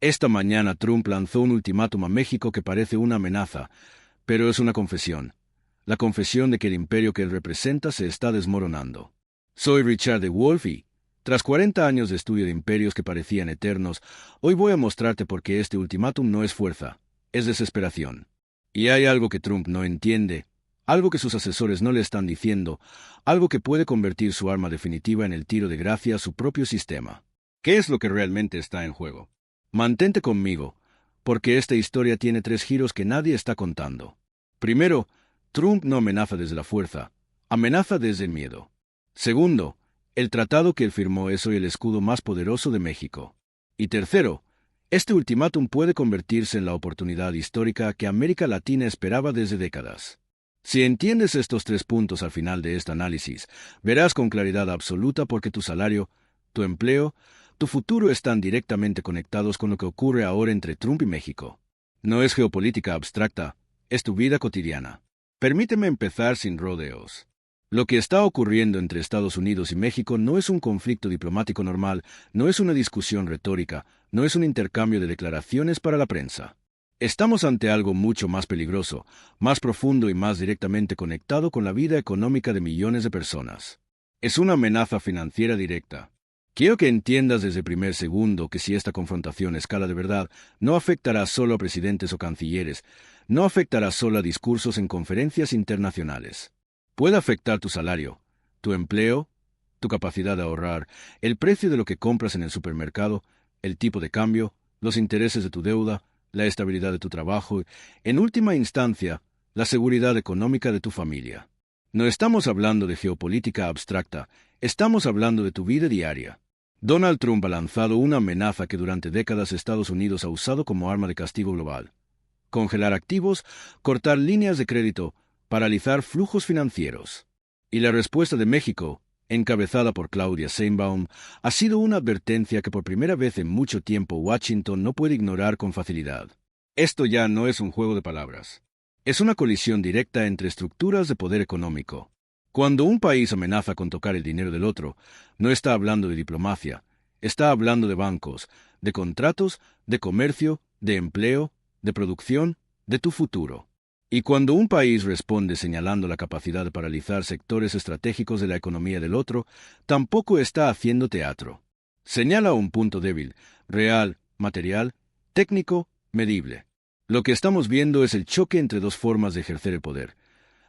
Esta mañana Trump lanzó un ultimátum a México que parece una amenaza, pero es una confesión. La confesión de que el imperio que él representa se está desmoronando. Soy Richard de Wolf y, tras 40 años de estudio de imperios que parecían eternos, hoy voy a mostrarte por qué este ultimátum no es fuerza, es desesperación. Y hay algo que Trump no entiende, algo que sus asesores no le están diciendo, algo que puede convertir su arma definitiva en el tiro de gracia a su propio sistema. ¿Qué es lo que realmente está en juego? Mantente conmigo, porque esta historia tiene 3 giros que nadie está contando. Primero, Trump no amenaza desde la fuerza, amenaza desde el miedo. Segundo, el tratado que él firmó es hoy el escudo más poderoso de México. Y tercero, este ultimátum puede convertirse en la oportunidad histórica que América Latina esperaba desde décadas. Si entiendes estos 3 puntos al final de este análisis, verás con claridad absoluta por qué tu salario, tu empleo, tu futuro están directamente conectados con lo que ocurre ahora entre Trump y México. No es geopolítica abstracta, es tu vida cotidiana. Permíteme empezar sin rodeos. Lo que está ocurriendo entre Estados Unidos y México no es un conflicto diplomático normal, no es una discusión retórica, no es un intercambio de declaraciones para la prensa. Estamos ante algo mucho más peligroso, más profundo y más directamente conectado con la vida económica de millones de personas. Es una amenaza financiera directa. Quiero que entiendas desde el primer segundo que si esta confrontación escala de verdad, no afectará solo a presidentes o cancilleres, no afectará solo a discursos en conferencias internacionales. Puede afectar tu salario, tu empleo, tu capacidad de ahorrar, el precio de lo que compras en el supermercado, el tipo de cambio, los intereses de tu deuda, la estabilidad de tu trabajo, en última instancia, la seguridad económica de tu familia. No estamos hablando de geopolítica abstracta, estamos hablando de tu vida diaria. Donald Trump ha lanzado una amenaza que durante décadas Estados Unidos ha usado como arma de castigo global. Congelar activos, cortar líneas de crédito, paralizar flujos financieros. Y la respuesta de México, encabezada por Claudia Sheinbaum, ha sido una advertencia que por primera vez en mucho tiempo Washington no puede ignorar con facilidad. Esto ya no es un juego de palabras. Es una colisión directa entre estructuras de poder económico. Cuando un país amenaza con tocar el dinero del otro, no está hablando de diplomacia, está hablando de bancos, de contratos, de comercio, de empleo, de producción, de tu futuro. Y cuando un país responde señalando la capacidad de paralizar sectores estratégicos de la economía del otro, tampoco está haciendo teatro. Señala un punto débil, real, material, técnico, medible. Lo que estamos viendo es el choque entre 2 formas de ejercer el poder.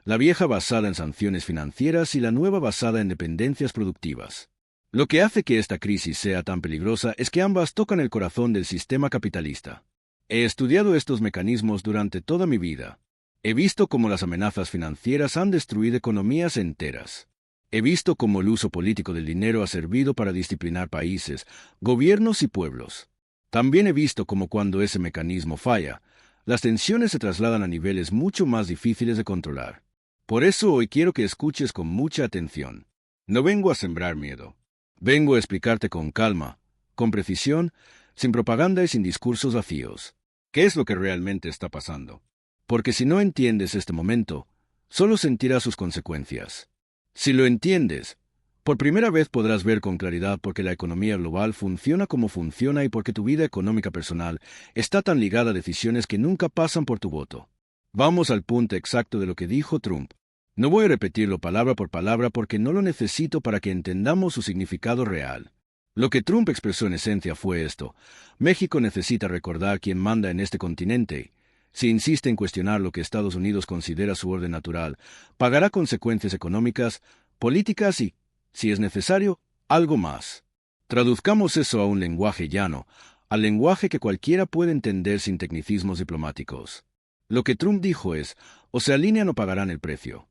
La vieja basada en sanciones financieras y la nueva basada en dependencias productivas. Lo que hace que esta crisis sea tan peligrosa es que ambas tocan el corazón del sistema capitalista. He estudiado estos mecanismos durante toda mi vida. He visto cómo las amenazas financieras han destruido economías enteras. He visto cómo el uso político del dinero ha servido para disciplinar países, gobiernos y pueblos. También he visto cómo cuando ese mecanismo falla, las tensiones se trasladan a niveles mucho más difíciles de controlar. Por eso hoy quiero que escuches con mucha atención. No vengo a sembrar miedo. Vengo a explicarte con calma, con precisión, sin propaganda y sin discursos vacíos. ¿Qué es lo que realmente está pasando? Porque si no entiendes este momento, solo sentirás sus consecuencias. Si lo entiendes, por primera vez podrás ver con claridad por qué la economía global funciona como funciona y por qué tu vida económica personal está tan ligada a decisiones que nunca pasan por tu voto. Vamos al punto exacto de lo que dijo Trump. No voy a repetirlo palabra por palabra porque no lo necesito para que entendamos su significado real. Lo que Trump expresó en esencia fue esto: México necesita recordar quién manda en este continente. Si insiste en cuestionar lo que Estados Unidos considera su orden natural, pagará consecuencias económicas, políticas y, si es necesario, algo más. Traduzcamos eso a un lenguaje llano, al lenguaje que cualquiera puede entender sin tecnicismos diplomáticos. Lo que Trump dijo es, o se alinean o pagarán el precio.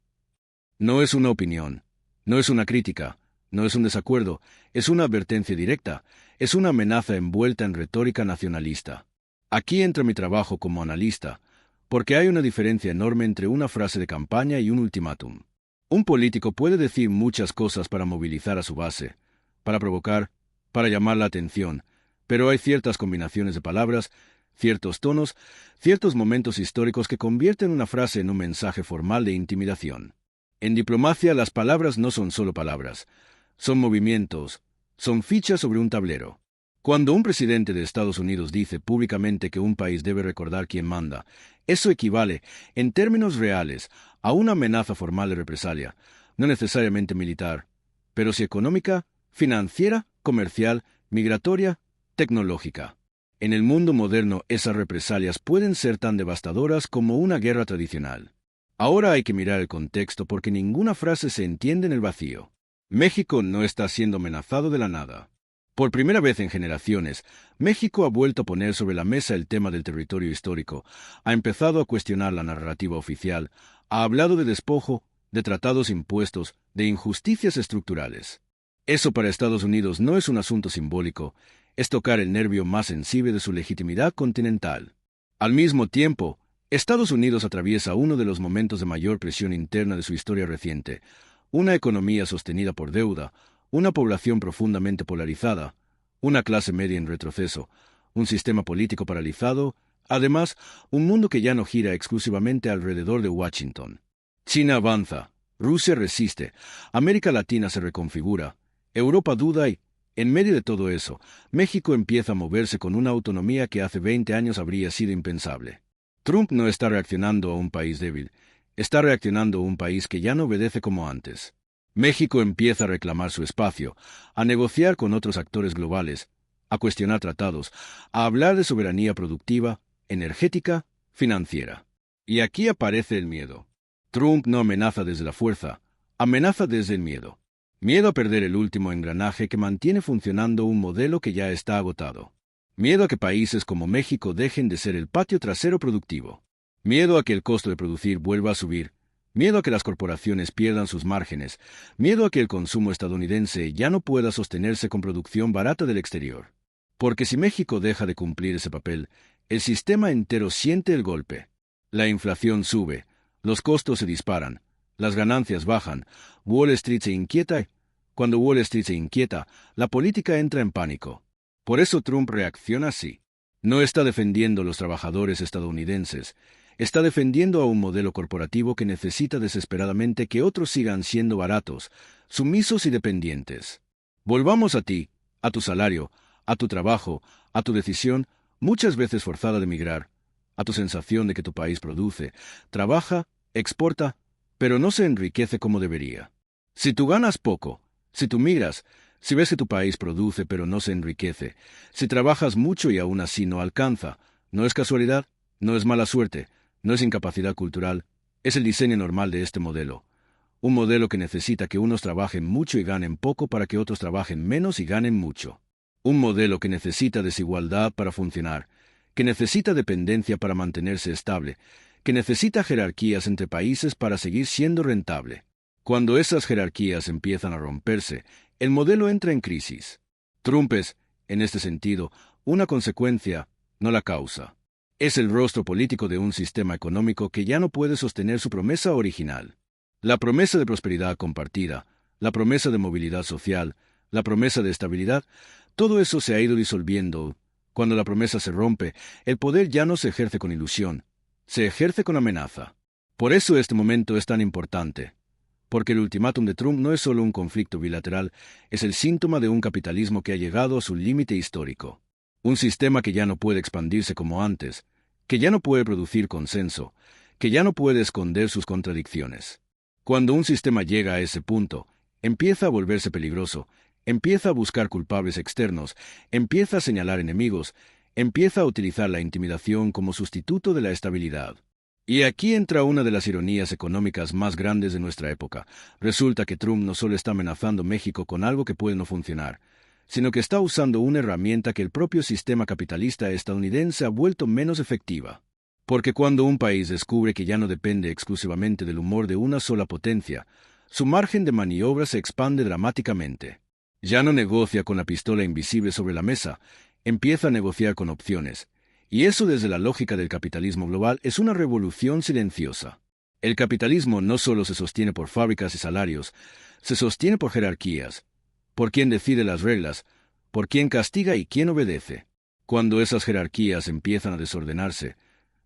No es una opinión, no es una crítica, no es un desacuerdo, es una advertencia directa, es una amenaza envuelta en retórica nacionalista. Aquí entra mi trabajo como analista, porque hay una diferencia enorme entre una frase de campaña y un ultimátum. Un político puede decir muchas cosas para movilizar a su base, para provocar, para llamar la atención, pero hay ciertas combinaciones de palabras, ciertos tonos, ciertos momentos históricos que convierten una frase en un mensaje formal de intimidación. En diplomacia las palabras no son solo palabras, son movimientos, son fichas sobre un tablero. Cuando un presidente de Estados Unidos dice públicamente que un país debe recordar quién manda, eso equivale, en términos reales, a una amenaza formal de represalia, no necesariamente militar, pero sí económica, financiera, comercial, migratoria, tecnológica. En el mundo moderno, esas represalias pueden ser tan devastadoras como una guerra tradicional. Ahora hay que mirar el contexto porque ninguna frase se entiende en el vacío. México no está siendo amenazado de la nada. Por primera vez en generaciones, México ha vuelto a poner sobre la mesa el tema del territorio histórico, ha empezado a cuestionar la narrativa oficial, ha hablado de despojo, de tratados impuestos, de injusticias estructurales. Eso para Estados Unidos no es un asunto simbólico, es tocar el nervio más sensible de su legitimidad continental. Al mismo tiempo, Estados Unidos atraviesa uno de los momentos de mayor presión interna de su historia reciente, una economía sostenida por deuda, una población profundamente polarizada, una clase media en retroceso, un sistema político paralizado, además, un mundo que ya no gira exclusivamente alrededor de Washington. China avanza, Rusia resiste, América Latina se reconfigura, Europa duda y, en medio de todo eso, México empieza a moverse con una autonomía que hace 20 años habría sido impensable. Trump no está reaccionando a un país débil, está reaccionando a un país que ya no obedece como antes. México empieza a reclamar su espacio, a negociar con otros actores globales, a cuestionar tratados, a hablar de soberanía productiva, energética, financiera. Y aquí aparece el miedo. Trump no amenaza desde la fuerza, amenaza desde el miedo. Miedo a perder el último engranaje que mantiene funcionando un modelo que ya está agotado. Miedo a que países como México dejen de ser el patio trasero productivo. Miedo a que el costo de producir vuelva a subir. Miedo a que las corporaciones pierdan sus márgenes, miedo a que el consumo estadounidense ya no pueda sostenerse con producción barata del exterior. Porque si México deja de cumplir ese papel, el sistema entero siente el golpe. La inflación sube, los costos se disparan, las ganancias bajan, Wall Street se inquieta y, cuando Wall Street se inquieta, la política entra en pánico. Por eso Trump reacciona así. No está defendiendo a los trabajadores estadounidenses, está defendiendo a un modelo corporativo que necesita desesperadamente que otros sigan siendo baratos, sumisos y dependientes. Volvamos a ti, a tu salario, a tu trabajo, a tu decisión, muchas veces forzada de emigrar, a tu sensación de que tu país produce, trabaja, exporta, pero no se enriquece como debería. Si tú ganas poco, si tú migras, si ves que tu país produce pero no se enriquece, si trabajas mucho y aún así no alcanza, no es casualidad, no es mala suerte, no es incapacidad cultural, es el diseño normal de este modelo. Un modelo que necesita que unos trabajen mucho y ganen poco para que otros trabajen menos y ganen mucho. Un modelo que necesita desigualdad para funcionar, que necesita dependencia para mantenerse estable, que necesita jerarquías entre países para seguir siendo rentable. Cuando esas jerarquías empiezan a romperse, el modelo entra en crisis. Trump es, en este sentido, una consecuencia, no la causa. Es el rostro político de un sistema económico que ya no puede sostener su promesa original. La promesa de prosperidad compartida, la promesa de movilidad social, la promesa de estabilidad, todo eso se ha ido disolviendo. Cuando la promesa se rompe, el poder ya no se ejerce con ilusión, se ejerce con amenaza. Por eso este momento es tan importante. Porque el ultimátum de Trump no es solo un conflicto bilateral, es el síntoma de un capitalismo que ha llegado a su límite histórico. Un sistema que ya no puede expandirse como antes, que ya no puede producir consenso, que ya no puede esconder sus contradicciones. Cuando un sistema llega a ese punto, empieza a volverse peligroso, empieza a buscar culpables externos, empieza a señalar enemigos, empieza a utilizar la intimidación como sustituto de la estabilidad. Y aquí entra una de las ironías económicas más grandes de nuestra época. Resulta que Trump no solo está amenazando México con algo que puede no funcionar, sino que está usando una herramienta que el propio sistema capitalista estadounidense ha vuelto menos efectiva. Porque cuando un país descubre que ya no depende exclusivamente del humor de una sola potencia, su margen de maniobra se expande dramáticamente. Ya no negocia con la pistola invisible sobre la mesa, empieza a negociar con opciones. Y eso desde la lógica del capitalismo global es una revolución silenciosa. El capitalismo no solo se sostiene por fábricas y salarios, se sostiene por jerarquías, por quién decide las reglas, por quién castiga y quién obedece. Cuando esas jerarquías empiezan a desordenarse,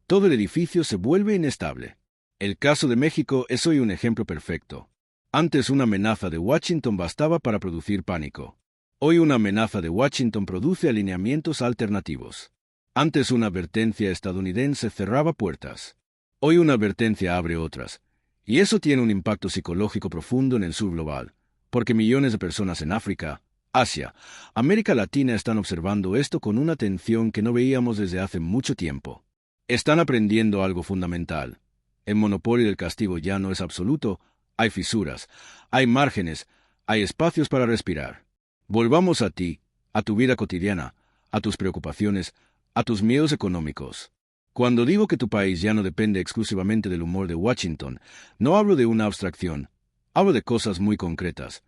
todo el edificio se vuelve inestable. El caso de México es hoy un ejemplo perfecto. Antes una amenaza de Washington bastaba para producir pánico. Hoy una amenaza de Washington produce alineamientos alternativos. Antes una advertencia estadounidense cerraba puertas. Hoy una advertencia abre otras. Y eso tiene un impacto psicológico profundo en el sur global, porque millones de personas en África, Asia, América Latina están observando esto con una atención que no veíamos desde hace mucho tiempo. Están aprendiendo algo fundamental. El monopolio del castigo ya no es absoluto, hay fisuras, hay márgenes, hay espacios para respirar. Volvamos a ti, a tu vida cotidiana, a tus preocupaciones, a tus miedos económicos. Cuando digo que tu país ya no depende exclusivamente del humor de Washington, no hablo de una abstracción, hablo de cosas muy concretas.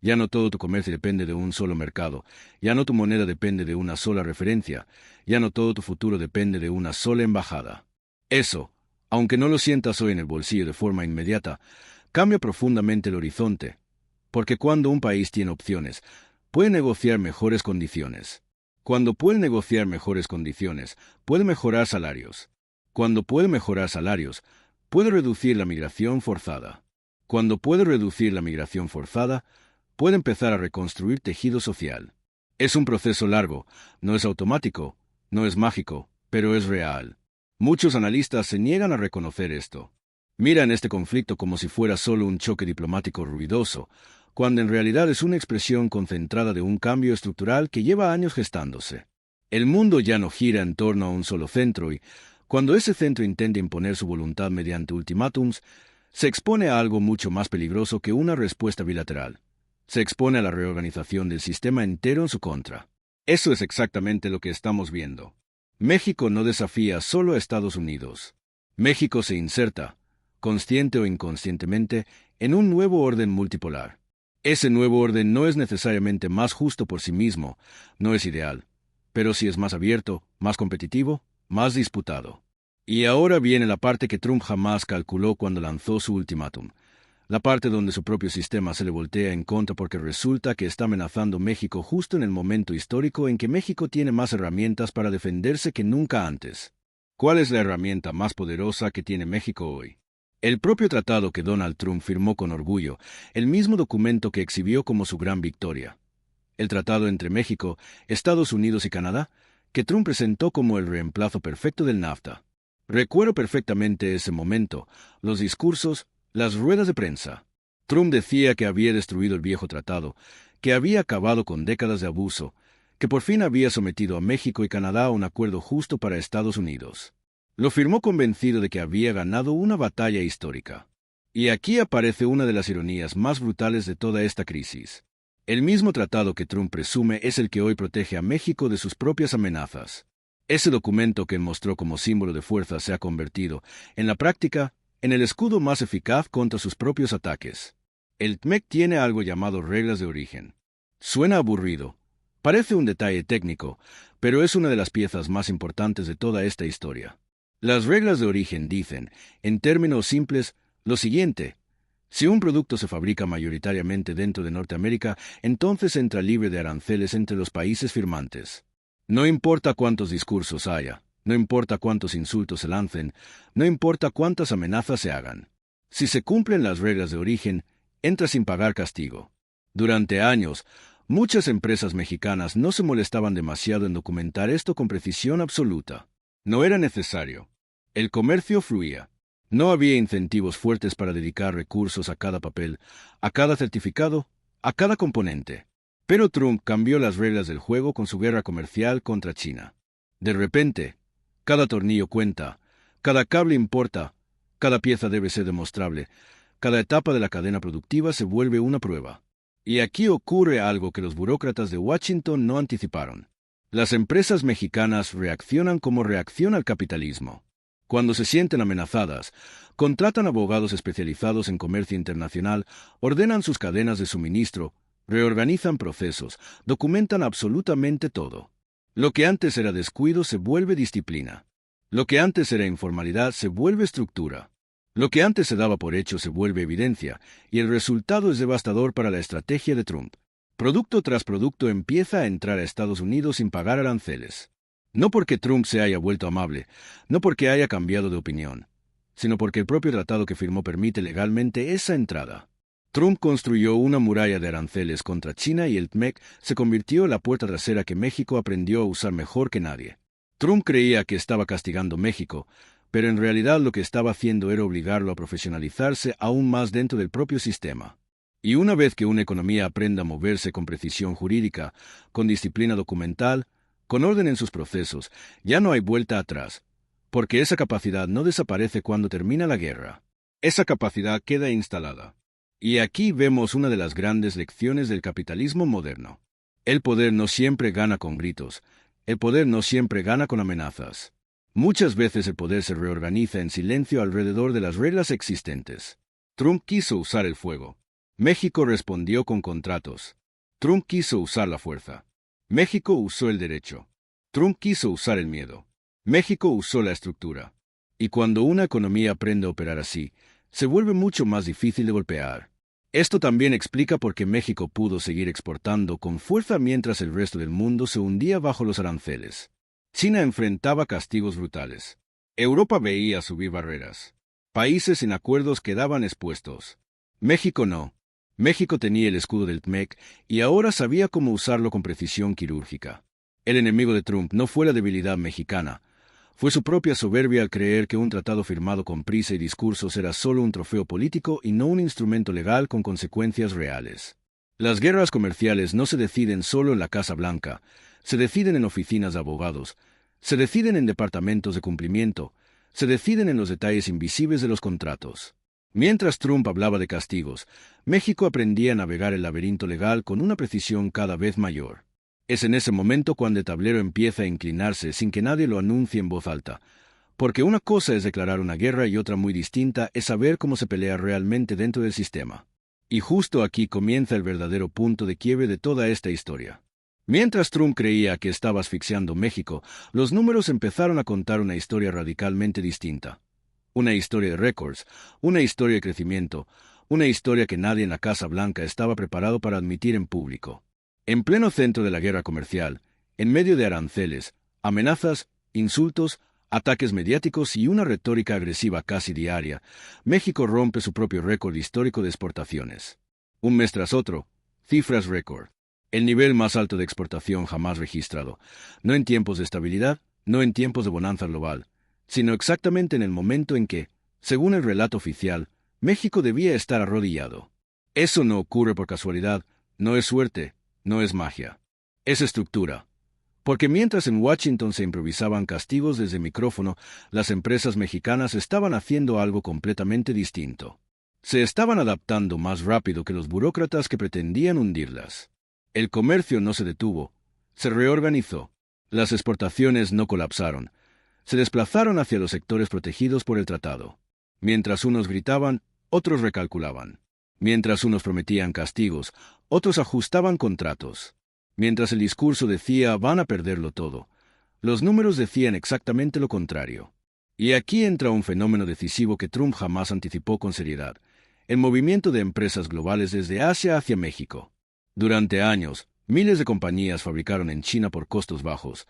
Ya no todo tu comercio depende de un solo mercado, ya no tu moneda depende de una sola referencia, ya no todo tu futuro depende de una sola embajada. Eso, aunque no lo sientas hoy en el bolsillo de forma inmediata, cambia profundamente el horizonte, porque cuando un país tiene opciones, puede negociar mejores condiciones. Cuando puede negociar mejores condiciones, puede mejorar salarios. Cuando puede mejorar salarios, puede reducir la migración forzada. Cuando puede reducir la migración forzada, puede empezar a reconstruir tejido social. Es un proceso largo, no es automático, no es mágico, pero es real. Muchos analistas se niegan a reconocer esto. Miran este conflicto como si fuera solo un choque diplomático ruidoso, cuando en realidad es una expresión concentrada de un cambio estructural que lleva años gestándose. El mundo ya no gira en torno a un solo centro y, cuando ese centro intenta imponer su voluntad mediante ultimátums, se expone a algo mucho más peligroso que una respuesta bilateral. Se expone a la reorganización del sistema entero en su contra. Eso es exactamente lo que estamos viendo. México no desafía solo a Estados Unidos. México se inserta, consciente o inconscientemente, en un nuevo orden multipolar. Ese nuevo orden no es necesariamente más justo por sí mismo, no es ideal, pero sí es más abierto, más competitivo, más disputado. Y ahora viene la parte que Trump jamás calculó cuando lanzó su ultimátum. La parte donde su propio sistema se le voltea en contra porque resulta que está amenazando México justo en el momento histórico en que México tiene más herramientas para defenderse que nunca antes. ¿Cuál es la herramienta más poderosa que tiene México hoy? El propio tratado que Donald Trump firmó con orgullo, el mismo documento que exhibió como su gran victoria. El tratado entre México, Estados Unidos y Canadá, que Trump presentó como el reemplazo perfecto del NAFTA. Recuerdo perfectamente ese momento, los discursos, las ruedas de prensa. Trump decía que había destruido el viejo tratado, que había acabado con décadas de abuso, que por fin había sometido a México y Canadá a un acuerdo justo para Estados Unidos. Lo firmó convencido de que había ganado una batalla histórica. Y aquí aparece una de las ironías más brutales de toda esta crisis. El mismo tratado que Trump presume es el que hoy protege a México de sus propias amenazas. Ese documento que mostró como símbolo de fuerza se ha convertido, en la práctica, en el escudo más eficaz contra sus propios ataques. El TMEC tiene algo llamado reglas de origen. Suena aburrido, parece un detalle técnico, pero es una de las piezas más importantes de toda esta historia. Las reglas de origen dicen, en términos simples, lo siguiente: si un producto se fabrica mayoritariamente dentro de Norteamérica, entonces entra libre de aranceles entre los países firmantes. No importa cuántos discursos haya, no importa cuántos insultos se lancen, no importa cuántas amenazas se hagan. Si se cumplen las reglas de origen, entra sin pagar castigo. Durante años, muchas empresas mexicanas no se molestaban demasiado en documentar esto con precisión absoluta. No era necesario. El comercio fluía. No había incentivos fuertes para dedicar recursos a cada papel, a cada certificado, a cada componente. Pero Trump cambió las reglas del juego con su guerra comercial contra China. De repente, cada tornillo cuenta, cada cable importa, cada pieza debe ser demostrable, cada etapa de la cadena productiva se vuelve una prueba. Y aquí ocurre algo que los burócratas de Washington no anticiparon. Las empresas mexicanas reaccionan como reacciona el capitalismo. Cuando se sienten amenazadas, contratan abogados especializados en comercio internacional, ordenan sus cadenas de suministro, reorganizan procesos, documentan absolutamente todo. Lo que antes era descuido se vuelve disciplina. Lo que antes era informalidad se vuelve estructura. Lo que antes se daba por hecho se vuelve evidencia, y el resultado es devastador para la estrategia de Trump. Producto tras producto empieza a entrar a Estados Unidos sin pagar aranceles. No porque Trump se haya vuelto amable, no porque haya cambiado de opinión, sino porque el propio tratado que firmó permite legalmente esa entrada. Trump construyó una muralla de aranceles contra China y el TMEC se convirtió en la puerta trasera que México aprendió a usar mejor que nadie. Trump creía que estaba castigando México, pero en realidad lo que estaba haciendo era obligarlo a profesionalizarse aún más dentro del propio sistema. Y una vez que una economía aprenda a moverse con precisión jurídica, con disciplina documental, con orden en sus procesos, ya no hay vuelta atrás, porque esa capacidad no desaparece cuando termina la guerra. Esa capacidad queda instalada. Y aquí vemos una de las grandes lecciones del capitalismo moderno. El poder no siempre gana con gritos, el poder no siempre gana con amenazas. Muchas veces el poder se reorganiza en silencio alrededor de las reglas existentes. Trump quiso usar el fuego. México respondió con contratos. Trump quiso usar la fuerza. México usó el derecho. Trump quiso usar el miedo. México usó la estructura. Y cuando una economía aprende a operar así, se vuelve mucho más difícil de golpear. Esto también explica por qué México pudo seguir exportando con fuerza mientras el resto del mundo se hundía bajo los aranceles. China enfrentaba castigos brutales. Europa veía subir barreras. Países sin acuerdos quedaban expuestos. México no. México tenía el escudo del TMEC y ahora sabía cómo usarlo con precisión quirúrgica. El enemigo de Trump no fue la debilidad mexicana, fue su propia soberbia al creer que un tratado firmado con prisa y discursos era solo un trofeo político y no un instrumento legal con consecuencias reales. Las guerras comerciales no se deciden solo en la Casa Blanca, se deciden en oficinas de abogados, se deciden en departamentos de cumplimiento, se deciden en los detalles invisibles de los contratos. Mientras Trump hablaba de castigos, México aprendía a navegar el laberinto legal con una precisión cada vez mayor. Es en ese momento cuando el tablero empieza a inclinarse sin que nadie lo anuncie en voz alta, porque una cosa es declarar una guerra y otra muy distinta es saber cómo se pelea realmente dentro del sistema. Y justo aquí comienza el verdadero punto de quiebre de toda esta historia. Mientras Trump creía que estaba asfixiando México, los números empezaron a contar una historia radicalmente distinta. Una historia de récords, una historia de crecimiento, una historia que nadie en la Casa Blanca estaba preparado para admitir en público. En pleno centro de la guerra comercial, en medio de aranceles, amenazas, insultos, ataques mediáticos y una retórica agresiva casi diaria, México rompe su propio récord histórico de exportaciones. Un mes tras otro, cifras récord. El nivel más alto de exportación jamás registrado, no en tiempos de estabilidad, no en tiempos de bonanza global, sino exactamente en el momento en que, según el relato oficial, México debía estar arrodillado. Eso no ocurre por casualidad, no es suerte, no es magia. Es estructura. Porque mientras en Washington se improvisaban castigos desde el micrófono, las empresas mexicanas estaban haciendo algo completamente distinto. Se estaban adaptando más rápido que los burócratas que pretendían hundirlas. El comercio no se detuvo, se reorganizó. Las exportaciones no colapsaron, se desplazaron hacia los sectores protegidos por el tratado. Mientras unos gritaban, otros recalculaban. Mientras unos prometían castigos, otros ajustaban contratos. Mientras el discurso decía van a perderlo todo, los números decían exactamente lo contrario. Y aquí entra un fenómeno decisivo que Trump jamás anticipó con seriedad: el movimiento de empresas globales desde Asia hacia México. Durante años, miles de compañías fabricaron en China por costos bajos,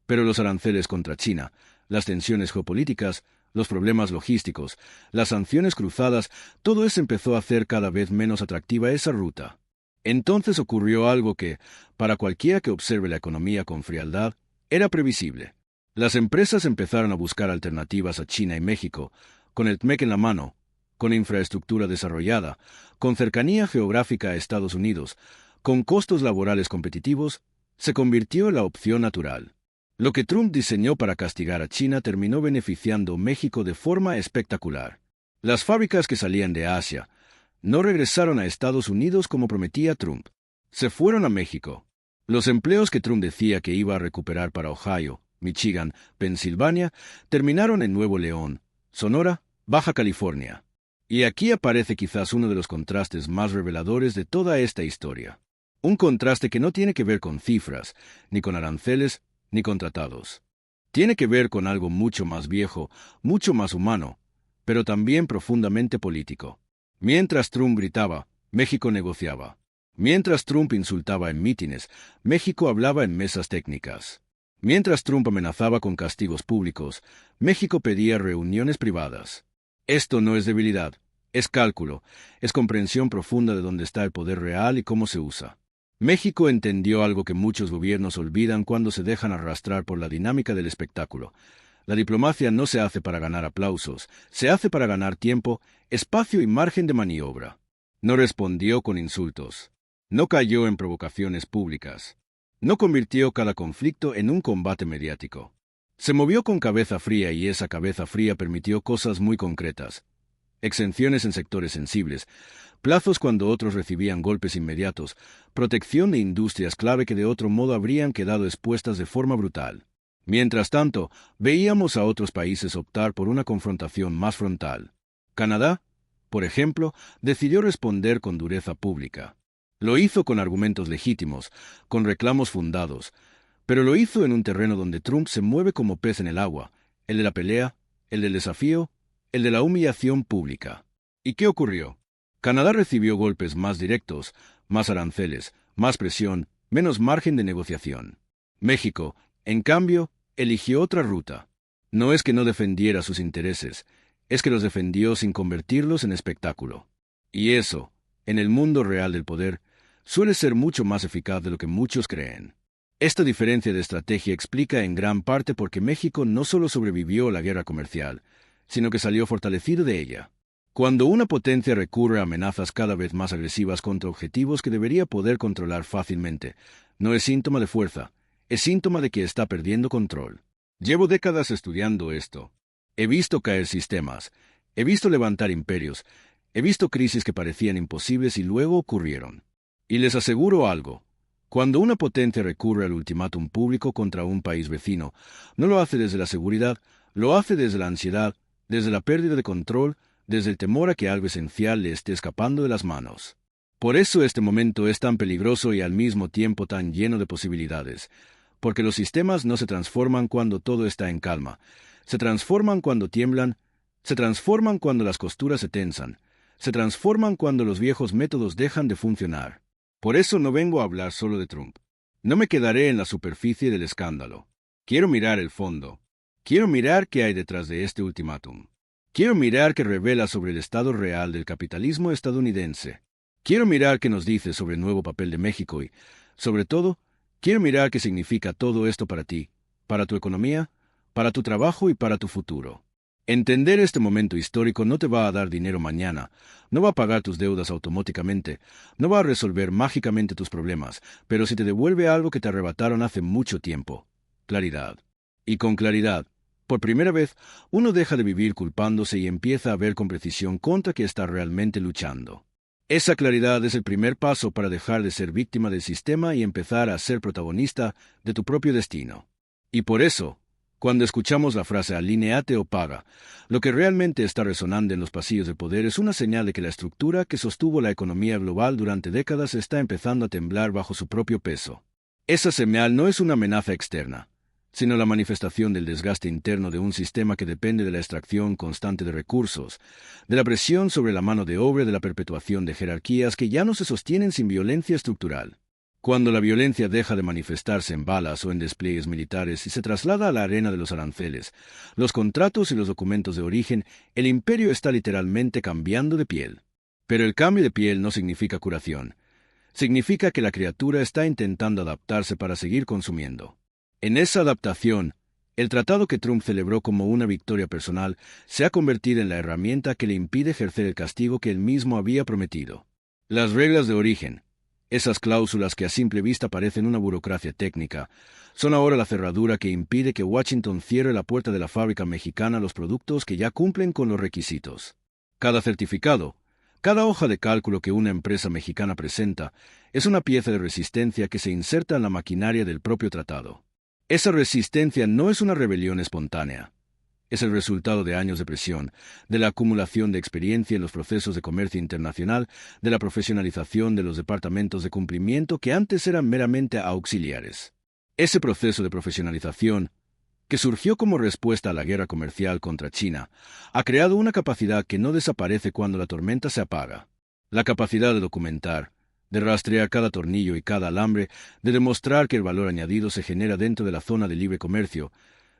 pero los aranceles contra China, las tensiones geopolíticas, los problemas logísticos, las sanciones cruzadas, todo eso empezó a hacer cada vez menos atractiva esa ruta. Entonces ocurrió algo que, para cualquiera que observe la economía con frialdad, era previsible. Las empresas empezaron a buscar alternativas a China y México, con el TMEC en la mano, con infraestructura desarrollada, con cercanía geográfica a Estados Unidos, con costos laborales competitivos, se convirtió en la opción natural. Lo que Trump diseñó para castigar a China terminó beneficiando a México de forma espectacular. Las fábricas que salían de Asia no regresaron a Estados Unidos como prometía Trump. Se fueron a México. Los empleos que Trump decía que iba a recuperar para Ohio, Michigan, Pensilvania, terminaron en Nuevo León, Sonora, Baja California. Y aquí aparece quizás uno de los contrastes más reveladores de toda esta historia. Un contraste que no tiene que ver con cifras, ni con aranceles, ni con tratados. Tiene que ver con algo mucho más viejo, mucho más humano, pero también profundamente político. Mientras Trump gritaba, México negociaba. Mientras Trump insultaba en mítines, México hablaba en mesas técnicas. Mientras Trump amenazaba con castigos públicos, México pedía reuniones privadas. Esto no es debilidad, Es cálculo, es comprensión profunda de dónde está el poder real y cómo se usa. México entendió algo que muchos gobiernos olvidan cuando se dejan arrastrar por la dinámica del espectáculo. La diplomacia no se hace para ganar aplausos, se hace para ganar tiempo, espacio y margen de maniobra. No respondió con insultos. No cayó en provocaciones públicas. No convirtió cada conflicto en un combate mediático. Se movió con cabeza fría y esa cabeza fría permitió cosas muy concretas. Exenciones en sectores sensibles, plazos cuando otros recibían golpes inmediatos, protección de industrias clave que de otro modo habrían quedado expuestas de forma brutal. Mientras tanto, veíamos a otros países optar por una confrontación más frontal. Canadá, por ejemplo, decidió responder con dureza pública. Lo hizo con argumentos legítimos, con reclamos fundados, pero lo hizo en un terreno donde Trump se mueve como pez en el agua, el de la pelea, el del desafío, el de la humillación pública. ¿Y qué ocurrió? Canadá recibió golpes más directos, más aranceles, más presión, menos margen de negociación. México, en cambio, eligió otra ruta. No es que no defendiera sus intereses, es que los defendió sin convertirlos en espectáculo. Y eso, en el mundo real del poder, suele ser mucho más eficaz de lo que muchos creen. Esta diferencia de estrategia explica en gran parte por qué México no solo sobrevivió a la guerra comercial, sino que salió fortalecido de ella. Cuando una potencia recurre a amenazas cada vez más agresivas contra objetivos que debería poder controlar fácilmente, no es síntoma de fuerza, es síntoma de que está perdiendo control. Llevo décadas estudiando esto. He visto caer sistemas, he visto levantar imperios, he visto crisis que parecían imposibles y luego ocurrieron. Y les aseguro algo. Cuando una potencia recurre al ultimátum público contra un país vecino, no lo hace desde la seguridad, lo hace desde la ansiedad, desde la pérdida de control, desde el temor a que algo esencial le esté escapando de las manos. Por eso este momento es tan peligroso y al mismo tiempo tan lleno de posibilidades, porque los sistemas no se transforman cuando todo está en calma, se transforman cuando tiemblan, se transforman cuando las costuras se tensan, se transforman cuando los viejos métodos dejan de funcionar. Por eso no vengo a hablar solo de Trump. No me quedaré en la superficie del escándalo. Quiero mirar el fondo. Quiero mirar qué hay detrás de este ultimátum. Quiero mirar qué revela sobre el estado real del capitalismo estadounidense. Quiero mirar qué nos dice sobre el nuevo papel de México y, sobre todo, quiero mirar qué significa todo esto para ti, para tu economía, para tu trabajo y para tu futuro. Entender este momento histórico no te va a dar dinero mañana, no va a pagar tus deudas automáticamente, no va a resolver mágicamente tus problemas, pero sí te devuelve algo que te arrebataron hace mucho tiempo: claridad. Y con claridad, por primera vez, uno deja de vivir culpándose y empieza a ver con precisión contra qué está realmente luchando. Esa claridad es el primer paso para dejar de ser víctima del sistema y empezar a ser protagonista de tu propio destino. Y por eso, cuando escuchamos la frase «alíneate o paga», lo que realmente está resonando en los pasillos del poder es una señal de que la estructura que sostuvo la economía global durante décadas está empezando a temblar bajo su propio peso. Esa señal no es una amenaza externa, sino la manifestación del desgaste interno de un sistema que depende de la extracción constante de recursos, de la presión sobre la mano de obra y de la perpetuación de jerarquías que ya no se sostienen sin violencia estructural. Cuando la violencia deja de manifestarse en balas o en despliegues militares y se traslada a la arena de los aranceles, los contratos y los documentos de origen, el imperio está literalmente cambiando de piel. Pero el cambio de piel no significa curación. Significa que la criatura está intentando adaptarse para seguir consumiendo. En esa adaptación, el tratado que Trump celebró como una victoria personal se ha convertido en la herramienta que le impide ejercer el castigo que él mismo había prometido. Las reglas de origen, esas cláusulas que a simple vista parecen una burocracia técnica, son ahora la cerradura que impide que Washington cierre la puerta de la fábrica mexicana a los productos que ya cumplen con los requisitos. Cada certificado, cada hoja de cálculo que una empresa mexicana presenta, es una pieza de resistencia que se inserta en la maquinaria del propio tratado. Esa resistencia no es una rebelión espontánea. Es el resultado de años de presión, de la acumulación de experiencia en los procesos de comercio internacional, de la profesionalización de los departamentos de cumplimiento que antes eran meramente auxiliares. Ese proceso de profesionalización, que surgió como respuesta a la guerra comercial contra China, ha creado una capacidad que no desaparece cuando la tormenta se apaga. La capacidad de documentar, de rastrear cada tornillo y cada alambre, de demostrar que el valor añadido se genera dentro de la zona de libre comercio,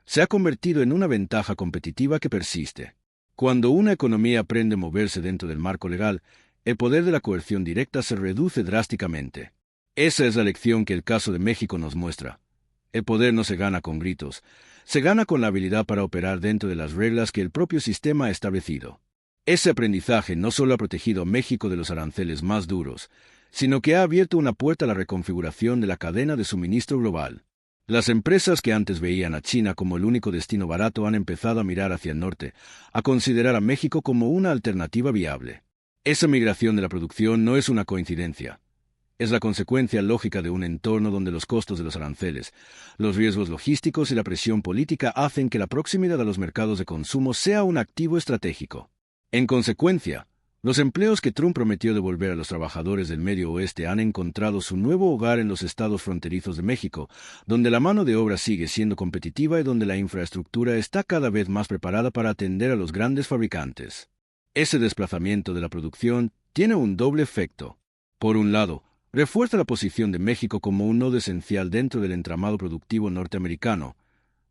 se ha convertido en una ventaja competitiva que persiste. Cuando una economía aprende a moverse dentro del marco legal, el poder de la coerción directa se reduce drásticamente. Esa es la lección que el caso de México nos muestra. El poder no se gana con gritos, se gana con la habilidad para operar dentro de las reglas que el propio sistema ha establecido. Ese aprendizaje no solo ha protegido a México de los aranceles más duros, sino que ha abierto una puerta a la reconfiguración de la cadena de suministro global. Las empresas que antes veían a China como el único destino barato han empezado a mirar hacia el norte, a considerar a México como una alternativa viable. Esa migración de la producción no es una coincidencia. Es la consecuencia lógica de un entorno donde los costos de los aranceles, los riesgos logísticos y la presión política hacen que la proximidad a los mercados de consumo sea un activo estratégico. En consecuencia, los empleos que Trump prometió devolver a los trabajadores del Medio Oeste han encontrado su nuevo hogar en los estados fronterizos de México, donde la mano de obra sigue siendo competitiva y donde la infraestructura está cada vez más preparada para atender a los grandes fabricantes. Ese desplazamiento de la producción tiene un doble efecto. Por un lado, refuerza la posición de México como un nodo esencial dentro del entramado productivo norteamericano.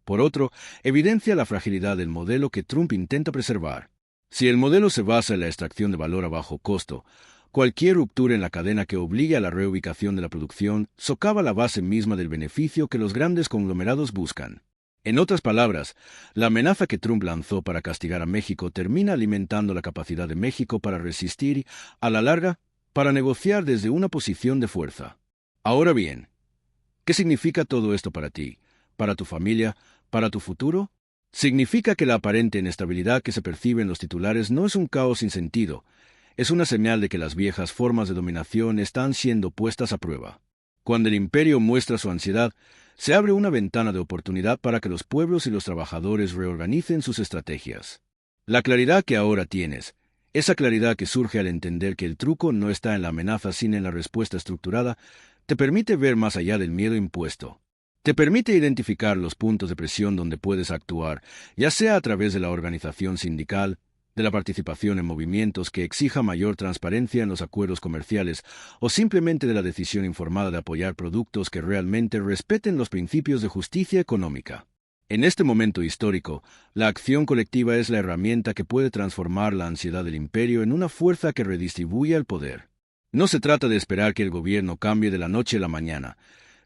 Por otro, evidencia la fragilidad del modelo que Trump intenta preservar. Si el modelo se basa en la extracción de valor a bajo costo, cualquier ruptura en la cadena que obligue a la reubicación de la producción socava la base misma del beneficio que los grandes conglomerados buscan. En otras palabras, la amenaza que Trump lanzó para castigar a México termina alimentando la capacidad de México para resistir y, a la larga, para negociar desde una posición de fuerza. Ahora bien, ¿qué significa todo esto para ti, para tu familia, para tu futuro? Significa que la aparente inestabilidad que se percibe en los titulares no es un caos sin sentido, es una señal de que las viejas formas de dominación están siendo puestas a prueba. Cuando el imperio muestra su ansiedad, se abre una ventana de oportunidad para que los pueblos y los trabajadores reorganicen sus estrategias. La claridad que ahora tienes, esa claridad que surge al entender que el truco no está en la amenaza sino en la respuesta estructurada, te permite ver más allá del miedo impuesto. Te permite identificar los puntos de presión donde puedes actuar, ya sea a través de la organización sindical, de la participación en movimientos que exija mayor transparencia en los acuerdos comerciales o simplemente de la decisión informada de apoyar productos que realmente respeten los principios de justicia económica. En este momento histórico, la acción colectiva es la herramienta que puede transformar la ansiedad del imperio en una fuerza que redistribuya el poder. No se trata de esperar que el gobierno cambie de la noche a la mañana,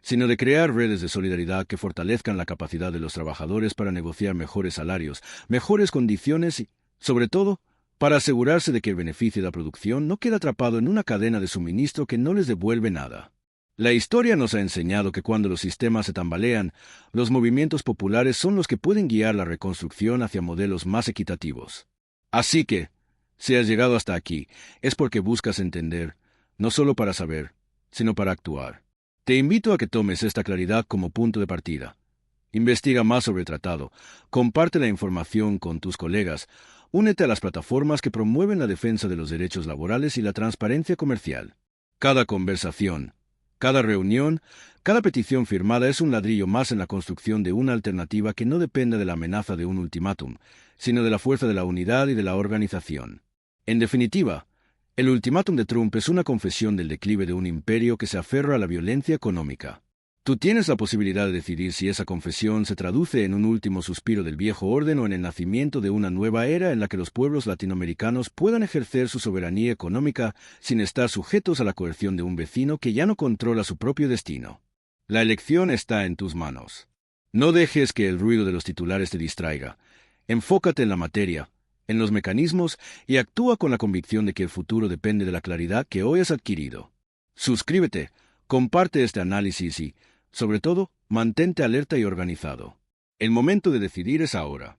sino de crear redes de solidaridad que fortalezcan la capacidad de los trabajadores para negociar mejores salarios, mejores condiciones y, sobre todo, para asegurarse de que el beneficio de la producción no queda atrapado en una cadena de suministro que no les devuelve nada. La historia nos ha enseñado que cuando los sistemas se tambalean, los movimientos populares son los que pueden guiar la reconstrucción hacia modelos más equitativos. Así que, si has llegado hasta aquí, es porque buscas entender, no solo para saber, sino para actuar. Te invito a que tomes esta claridad como punto de partida. Investiga más sobre el tratado, comparte la información con tus colegas, únete a las plataformas que promueven la defensa de los derechos laborales y la transparencia comercial. Cada conversación, cada reunión, cada petición firmada es un ladrillo más en la construcción de una alternativa que no dependa de la amenaza de un ultimátum, sino de la fuerza de la unidad y de la organización. En definitiva, el ultimátum de Trump es una confesión del declive de un imperio que se aferra a la violencia económica. Tú tienes la posibilidad de decidir si esa confesión se traduce en un último suspiro del viejo orden o en el nacimiento de una nueva era en la que los pueblos latinoamericanos puedan ejercer su soberanía económica sin estar sujetos a la coerción de un vecino que ya no controla su propio destino. La elección está en tus manos. No dejes que el ruido de los titulares te distraiga. Enfócate en la materia, en los mecanismos y actúa con la convicción de que el futuro depende de la claridad que hoy has adquirido. Suscríbete, comparte este análisis y, sobre todo, mantente alerta y organizado. El momento de decidir es ahora.